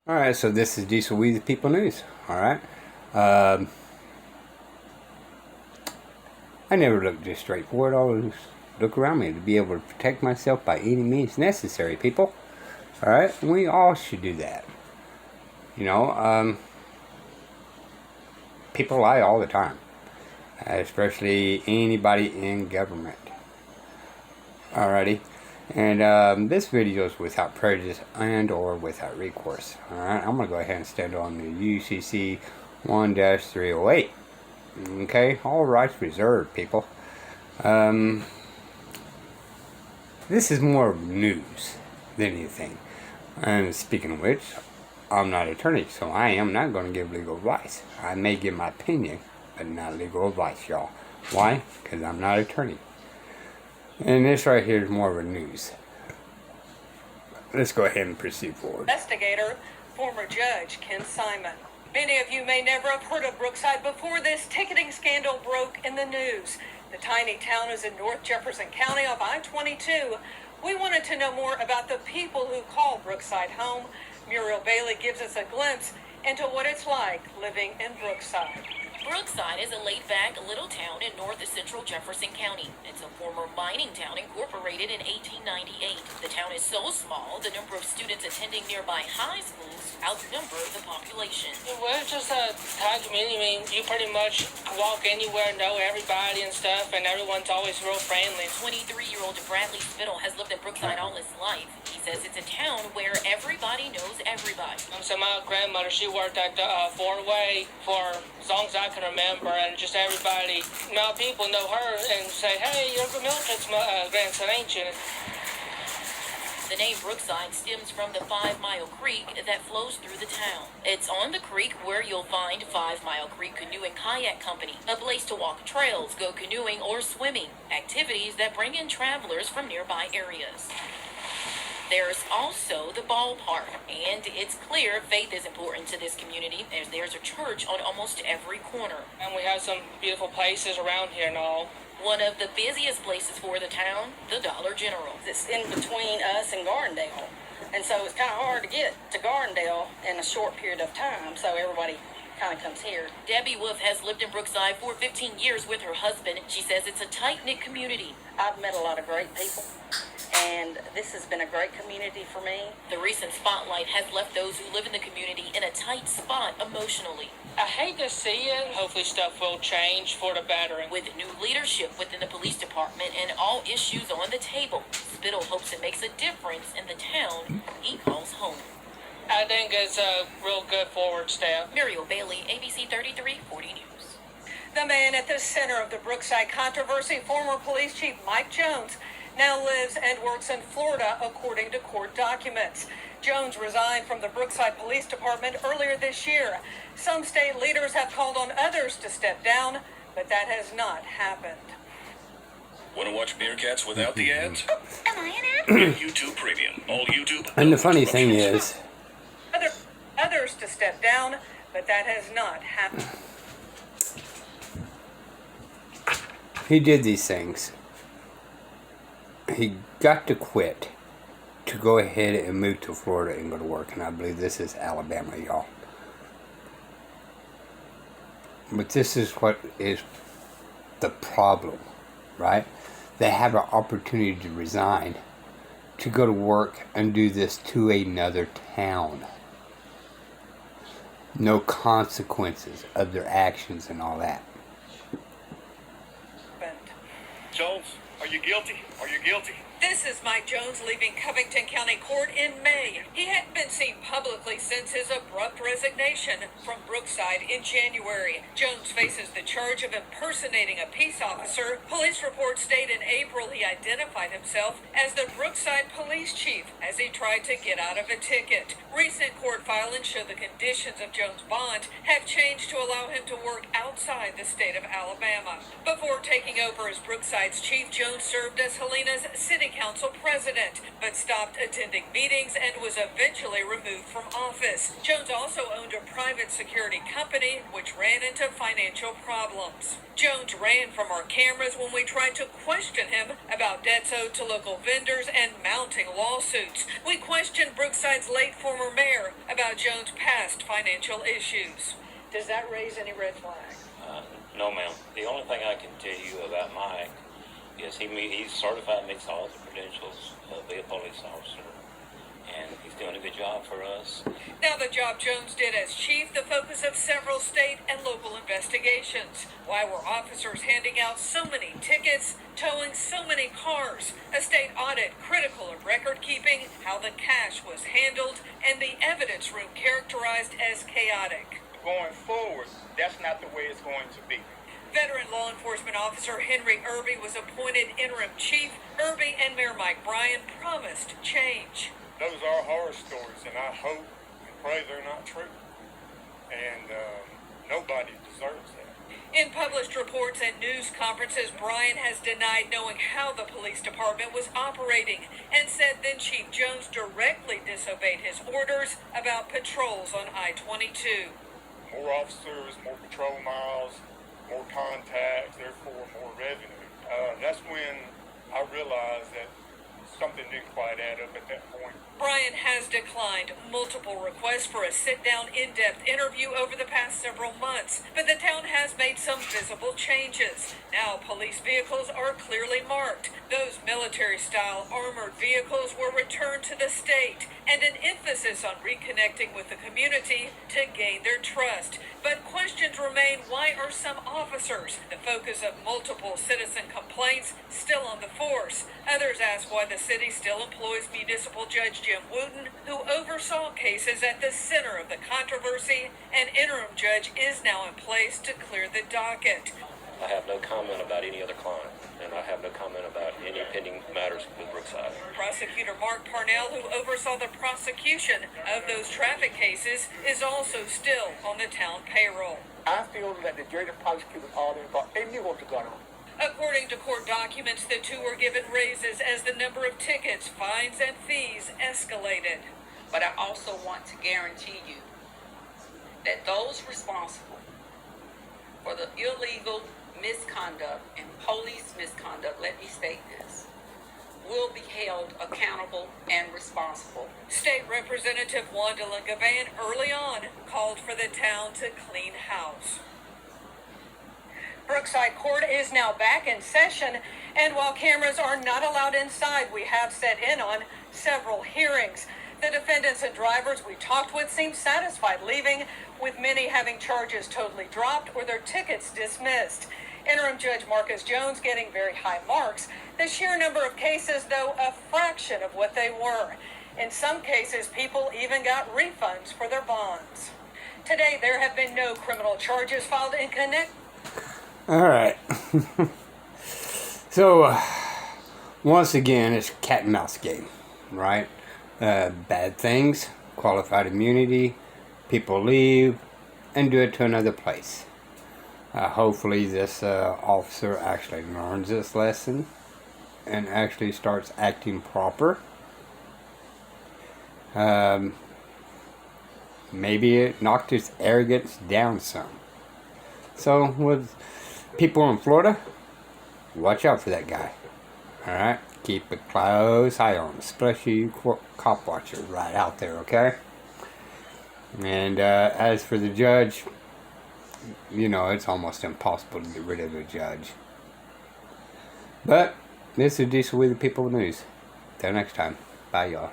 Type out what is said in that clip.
Alright, so this is Diesel We the People News. Alright. Um, I never look just straight forward. I always look around me to be able to protect myself by any means necessary, people. Alright? We all should do that. People lie all the time. Especially anybody in government. Alrighty. And this video is without prejudice and or without recourse. Alright, I'm going to go ahead and stand on the UCC 1-308. Okay, all rights reserved, people. This is more news than anything. And speaking of which, I'm not an attorney, so I am not going to give legal advice. I may give my opinion, but not legal advice, y'all. Why? Because I'm not an attorney. And this right here is more of a news. Let's go ahead and proceed forward. Investigator, former judge Ken Simon. Many of you may never have heard of Brookside before this ticketing scandal broke in the news. The tiny town is in North Jefferson County off I-22. We wanted to know more about the people who call Brookside home. Muriel Bailey gives us a glimpse into what it's like living in Brookside. Brookside is a laid-back little town in north central Jefferson County. It's a former mining town incorporated in 1898. The town is so small, the number of students attending nearby high schools outnumber the population. Well, it's just a tight community. I mean, you pretty much walk anywhere, know everybody and stuff, and everyone's always real friendly. 23-year-old Bradley Spittle has lived in Brookside all his life. He says it's a town where everybody knows everybody. So my grandmother, she worked at the Ford-Way for as long as I can remember, and just everybody, people know her and say, hey, you're Milton's grandson, ain't you? The name Brookside stems from the 5 Mile Creek that flows through the town. It's on the creek where you'll find 5 Mile Creek Canoe and Kayak Company, a place to walk trails, go canoeing, or swimming, activities that bring in travelers from nearby areas. There's also the ballpark, and it's clear faith is important to this community, as there's a church on almost every corner. And we have some beautiful places around here and all. One of the busiest places for the town, the Dollar General. It's in between us and Gardendale, and so it's kind of hard to get to Gardendale in a short period of time, so everybody kind of comes here. Debbie Wolf has lived in Brookside for 15 years with her husband. She says it's a tight-knit community. I've met a lot of great people, and this has been a great community for me. The recent spotlight has left those who live in the community in a tight spot emotionally. I hate to see it. Hopefully stuff will change for the better. With new leadership within the police department and all issues on the table, Spittle hopes it makes a difference in the town he calls home. I think it's a real good forward step. Muriel Bailey, ABC 3340 News. The man at the center of the Brookside controversy, former police chief Mike Jones, now lives and works in Florida, according to court documents. Jones resigned from the Brookside Police Department earlier this year. Some state leaders have called on others to step down, but that has not happened. Want to watch Meerkats without the ads? Am I an ad? YouTube Premium. All YouTube. And the funny thing is, Others to step down, but that has not happened. he did these things. He got to quit to go ahead and move to Florida and go to work. And I believe this is Alabama, y'all. But this is what is the problem, right? They have an opportunity to resign, to go to work and do this to another town. No consequences of their actions and all that. Jones, are you guilty? Are you guilty? This is Mike Jones leaving Covington County Court in May. He hadn't been seen publicly since his abrupt resignation from Brookside in January. Jones faces the charge of impersonating a peace officer. Police reports state in April he identified himself as the Brookside police chief as he tried to get out of a ticket. Recent court filings show the conditions of Jones' bond have changed to allow him to work outside the state of Alabama. Before taking over as Brookside's chief, Jones served as Helena's city council president, but stopped attending meetings and was eventually removed from office. Jones also owned a private security company, which ran into financial problems. Jones ran from our cameras when we tried to question him about debts owed to local vendors and mounting lawsuits. We questioned Brookside's late former mayor about about Jones' past financial issues. Does that raise any red flags? No, ma'am. The only thing I can tell you about Mike is he's certified, meets all the credentials of being a police officer, and he's doing a good job for us. Now, the job Jones did as chief, the focus of several state and local investigations. Why were officers handing out so many tickets, towing so many cars? A state audit critical of record keeping, how the cash was handled, and the evidence room characterized as chaotic. Going forward, that's not the way it's going to be. Veteran law enforcement officer Henry Irby was appointed interim chief. Irby and Mayor Mike Bryan promised change. Those are horror stories, and I hope and pray they're not true. And nobody deserves that. In published reports and news conferences, Bryan has denied knowing how the police department was operating and said then Chief Jones directly disobeyed his orders about patrols on I-22. More officers, more patrol miles, more contacts, therefore more revenue. That's when I realized that something didn't quite add up at that point. Bryan has declined multiple requests for a sit-down, in-depth interview over the past several months, but the town has made some visible changes. Now police vehicles are clearly marked. Those military-style armored vehicles were returned to the state, and an emphasis on reconnecting with the community to gain their trust. But questions remain: why are some officers, the focus of multiple citizen complaints, still on the force? Others ask why the city still employs municipal judge Jim Wooten, who oversaw cases at the center of the controversy. An interim judge is now in place to clear the docket. I have no comment about any other client, and I have no comment about any pending matters with Brookside. Prosecutor Mark Parnell, who oversaw the prosecution of those traffic cases, is also still on the town payroll. I feel that the judge and prosecutor are involved. They knew what was going on. According to court documents, the two were given raises as the number of tickets, fines, and fees escalated. But I also want to guarantee you that those responsible for the illegal misconduct and police misconduct, let me state this, will be held accountable and responsible. State Representative Wanda Lingavan early on called for the town to clean house. Brookside Court is now back in session, and while cameras are not allowed inside, we have set in on several hearings. The defendants and drivers we talked with seemed satisfied leaving, with many having charges totally dropped or their tickets dismissed. Interim Judge Marcus Jones getting very high marks. The sheer number of cases, though, a fraction of what they were. In some cases, people even got refunds for their bonds. Today, there have been no criminal charges filed in connection. All right. So, once again, it's cat and mouse game, right? Bad things, qualified immunity, people leave and do it to another place. Hopefully this officer actually learns this lesson and actually starts acting proper. Maybe it knocked his arrogance down some. So with people in Florida, watch out for that guy. Alright? Keep a close eye on him, especially you cop watchers right out there, okay? And as for the judge, you know, it's almost impossible to get rid of a judge. But this is Diesel with the People News. Till next time. Bye, y'all.